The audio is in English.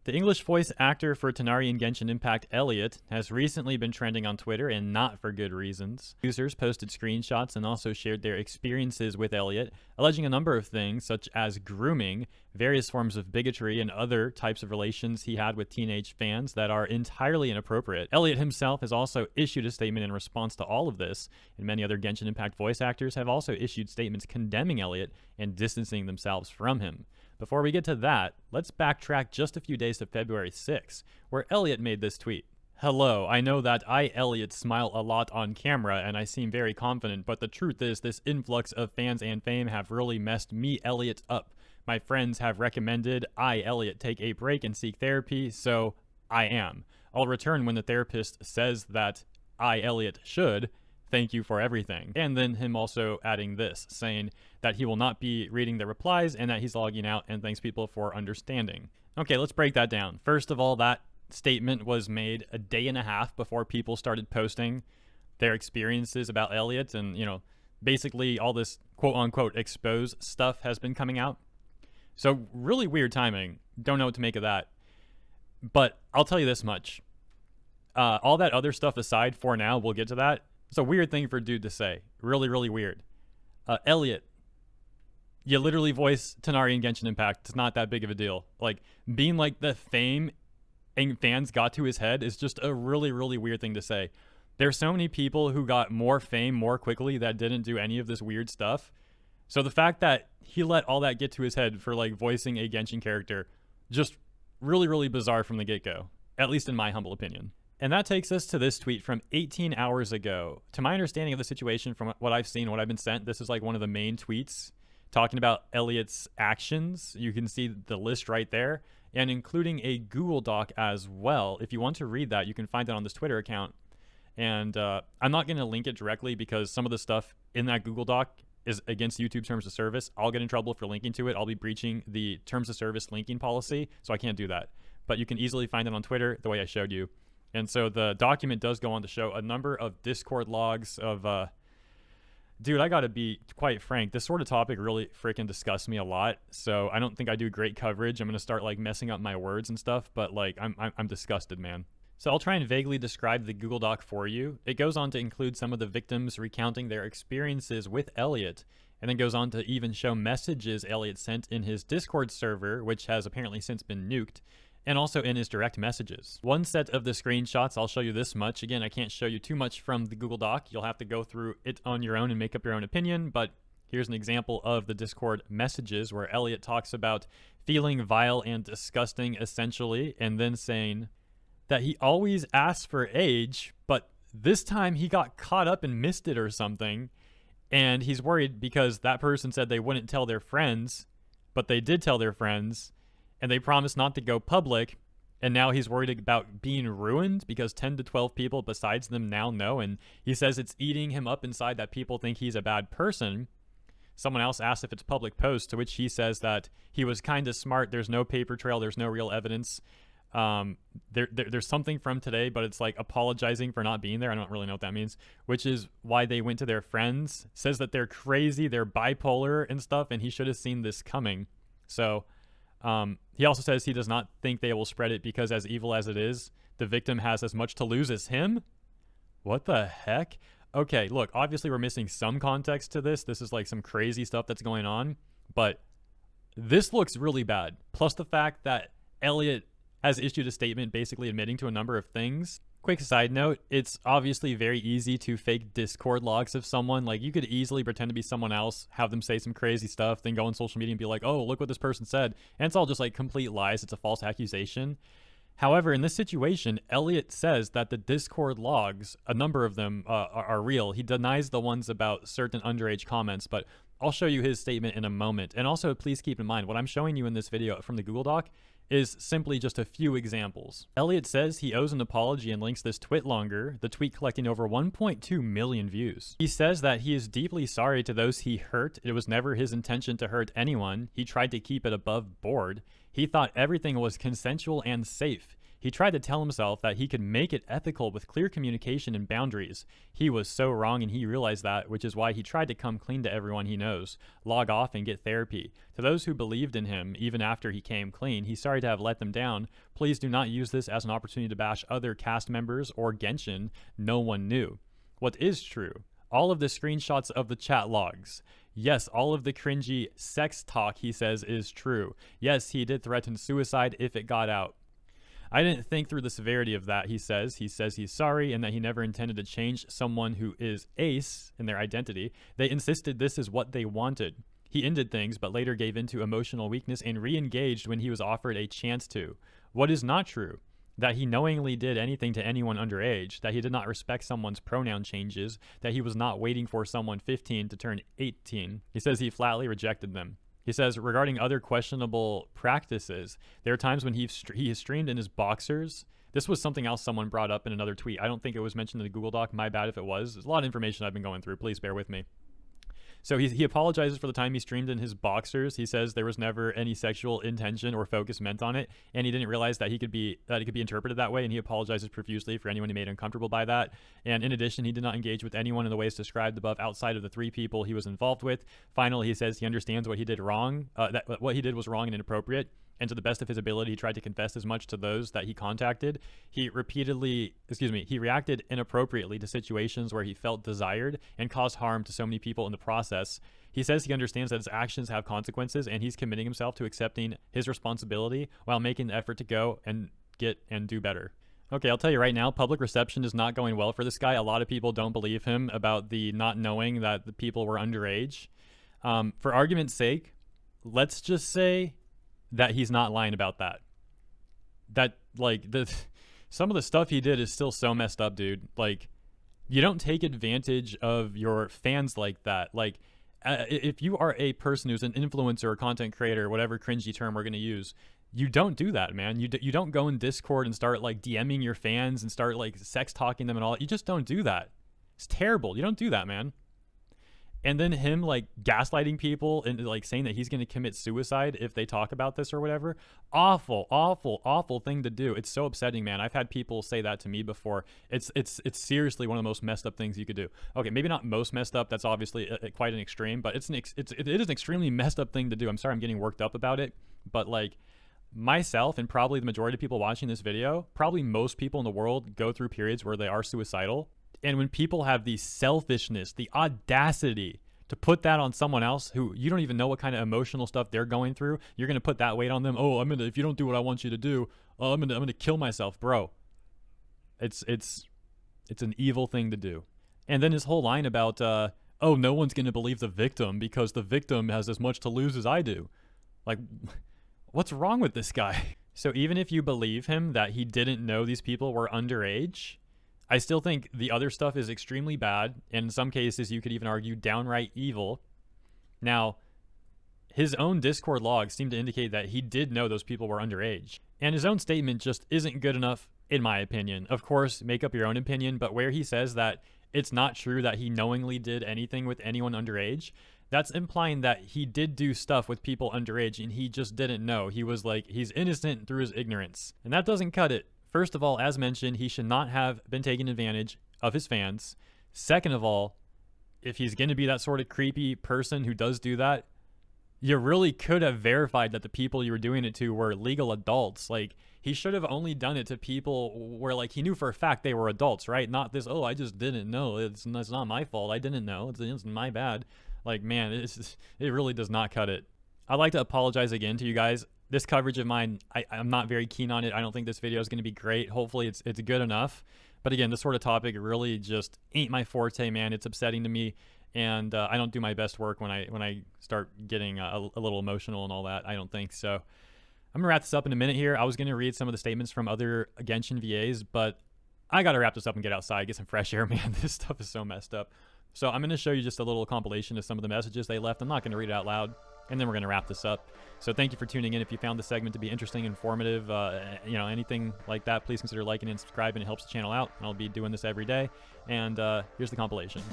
The English voice actor for Tighnari in Genshin Impact, Elliot, has recently been trending on Twitter, and not for good reasons. Users posted screenshots and also shared their experiences with Elliot, alleging a number of things such as grooming, various forms of bigotry, and other types of relations he had with teenage fans that are entirely inappropriate. Elliot himself has also issued a statement in response to all of this, and many other Genshin Impact voice actors have also issued statements condemning Elliot and distancing themselves from him. Before we get to that, let's backtrack just a few days to February 6th, where Elliot made this tweet. Hello, I know that I, Elliot, smile a lot on camera and I seem very confident, but the truth is this influx of fans and fame have really messed me, Elliot, up. My friends have recommended I, Elliot, take a break and seek therapy, so I am. I'll return when the therapist says that I, Elliot, should. Thank you for everything. And then him also adding this, saying that he will not be reading the replies and that he's logging out and thanks people for understanding. Okay, let's break that down. First of all, that statement was made a day and a half before people started posting their experiences about Elliot, and, you know, basically all this quote unquote expose stuff has been coming out. So really weird timing. Don't know what to make of that. But I'll tell you this much. All that other stuff aside for now, we'll get to that. It's a weird thing for a dude to say. Really, really weird. Elliot, you literally voice Tighnari in Genshin Impact. It's not that big of a deal. Like, being like the fame and fans got to his head is just a really, really weird thing to say. There's so many people who got more fame more quickly that didn't do any of this weird stuff. So the fact that he let all that get to his head for like voicing a Genshin character, just really, really bizarre from the get-go. At least in my humble opinion. And that takes us to this tweet from 18 hours ago. To my understanding of the situation, from what I've seen, what I've been sent, this is like one of the main tweets talking about Elliot's actions. You can see the list right there, and including a Google Doc as well. If you want to read that, you can find it on this Twitter account. And I'm not going to link it directly because some of the stuff in that Google Doc is against YouTube terms of service. I'll get in trouble for linking to it. I'll be breaching the terms of service linking policy, so I can't do that. But you can easily find it on Twitter the way I showed you. And so the document does go on to show a number of Discord logs of, dude, I gotta be quite frank, this sort of topic really freaking disgusts me a lot. So I don't think I do great coverage. I'm gonna start like messing up my words and stuff, but like I'm disgusted, man. So I'll try and vaguely describe the Google Doc for you. It goes on to include some of the victims recounting their experiences with Elliot, and then goes on to even show messages Elliot sent in his Discord server, which has apparently since been nuked, and also in his direct messages. One set of the screenshots, I'll show you this much. Again, I can't show you too much from the Google Doc. You'll have to go through it on your own and make up your own opinion, but here's an example of the Discord messages where Elliot talks about feeling vile and disgusting, essentially, and then saying that he always asks for age, but this time he got caught up and missed it or something, and he's worried because that person said they wouldn't tell their friends, but they did tell their friends, and they promised not to go public, and now he's worried about being ruined because 10 to 12 people besides them now know, and he says it's eating him up inside that people think he's a bad person. Someone else asked if it's public post, to which he says that he was kind of smart, there's no paper trail, there's no real evidence. There's something from today, but it's like apologizing for not being there. I don't really know what that means, which is why they went to their friends. Says that they're crazy, they're bipolar and stuff, and he should have seen this coming. So he also says he does not think they will spread it because as evil as it is, the victim has as much to lose as him. What the heck? Okay, look, obviously we're missing some context to this. This is like some crazy stuff that's going on, but this looks really bad. Plus the fact that Elliot has issued a statement basically admitting to a number of things. Quick side note, it's obviously very easy to fake Discord logs of someone. Like, you could easily pretend to be someone else, have them say some crazy stuff, then go on social media and be like, oh, look what this person said. And it's all just like complete lies. It's a false accusation. However, in this situation, Elliot says that the Discord logs, a number of them are real. He denies the ones about certain underage comments, but I'll show you his statement in a moment. And also, please keep in mind, what I'm showing you in this video from the Google Doc is simply just a few examples. Elliot says he owes an apology and links this tweet longer, the tweet collecting over 1.2 million views. He says that he is deeply sorry to those he hurt. It was never his intention to hurt anyone. He tried to keep it above board. He thought everything was consensual and safe. He tried to tell himself that he could make it ethical with clear communication and boundaries. He was so wrong and he realized that, which is why he tried to come clean to everyone he knows, log off and get therapy. To those who believed in him, even after he came clean, he's sorry to have let them down. Please do not use this as an opportunity to bash other cast members or Genshin. No one knew. What is true? All of the screenshots of the chat logs. Yes, all of the cringy sex talk he says is true. Yes, he did threaten suicide if it got out. I didn't think through the severity of that, he says. He says he's sorry and that he never intended to change someone who is ace in their identity. They insisted this is what they wanted. He ended things, but later gave into emotional weakness and re-engaged when he was offered a chance to. What is not true? That he knowingly did anything to anyone underage, that he did not respect someone's pronoun changes, that he was not waiting for someone 15 to turn 18. He says he flatly rejected them. He says, regarding other questionable practices, there are times when he has streamed in his boxers. This was something else someone brought up in another tweet. I don't think it was mentioned in the Google Doc. My bad if it was. There's a lot of information I've been going through. Please bear with me. So he apologizes for the time he streamed in his boxers. He says there was never any sexual intention or focus meant on it, and he didn't realize that it could be interpreted that way, and he apologizes profusely for anyone he made uncomfortable by that. And in addition, he did not engage with anyone in the ways described above outside of the 3 people he was involved with. Finally, he says he understands what he did wrong, that what he did was wrong and inappropriate. And to the best of his ability, he tried to confess as much to those that he contacted. He reacted inappropriately to situations where he felt desired and caused harm to so many people in the process. He says he understands that his actions have consequences, and he's committing himself to accepting his responsibility while making the effort to go and get and do better. Okay, I'll tell you right now, public reception is not going well for this guy. A lot of people don't believe him about the not knowing that the people were underage. For argument's sake, let's just say that he's not lying about that. That, like, some of the stuff he did is still so messed up, dude. Like, you don't take advantage of your fans like that. Like, if you are a person who's an influencer or content creator, whatever cringy term we're going to use, you don't do that, man. You don't go in Discord and start, like, DMing your fans and start, like, sex talking them and all that. You just don't do that. It's terrible. You don't do that, man. And then him, like, gaslighting people and, like, saying that he's going to commit suicide if they talk about this or whatever. Awful, awful, awful thing to do. It's so upsetting, man. I've had people say that to me before. It's seriously one of the most messed up things you could do. Okay, maybe not most messed up. That's obviously quite an extreme, but it is an extremely messed up thing to do. I'm sorry I'm getting worked up about it, but, like, myself and probably the majority of people watching this video, probably most people in the world go through periods where they are suicidal. And when people have the selfishness, the audacity to put that on someone else who you don't even know what kind of emotional stuff they're going through, you're going to put that weight on them. Oh, if you don't do what I want you to do, I'm going to kill myself, bro. It's an evil thing to do. And then his whole line about, oh, no one's going to believe the victim because the victim has as much to lose as I do. Like, what's wrong with this guy? So even if you believe him that he didn't know these people were underage, I still think the other stuff is extremely bad. And in some cases, you could even argue downright evil. Now, his own Discord logs seem to indicate that he did know those people were underage. And his own statement just isn't good enough, in my opinion. Of course, make up your own opinion, but where he says that it's not true that he knowingly did anything with anyone underage, that's implying that he did do stuff with people underage and he just didn't know. He was like, he's innocent through his ignorance. And that doesn't cut it. First of all, as mentioned, he should not have been taking advantage of his fans. Second of all, if he's going to be that sort of creepy person who does do that, you really could have verified that the people you were doing it to were legal adults. Like, he should have only done it to people where, like, he knew for a fact they were adults, right? Not this, oh, I just didn't know. It's not my fault. I didn't know. It's my bad. Like, man, it really does not cut it. I'd like to apologize again to you guys. This coverage of mine, I'm not very keen on it. I don't think this video is going to be great. Hopefully it's good enough. But again, this sort of topic really just ain't my forte, man. It's upsetting to me, and I don't do my best work when I start getting a little emotional and all that. I don't think so. I'm gonna wrap this up in a minute here. I was gonna read some of the statements from other Genshin VAs, but I gotta wrap this up and get outside, get some fresh air, man. This stuff is so messed up. So I'm gonna show you just a little compilation of some of the messages they left. I'm not gonna read it out loud, and then we're gonna wrap this up. So thank you for tuning in. If you found this segment to be interesting, informative, anything like that, please consider liking and subscribing. It helps the channel out, and I'll be doing this every day. And here's the compilation.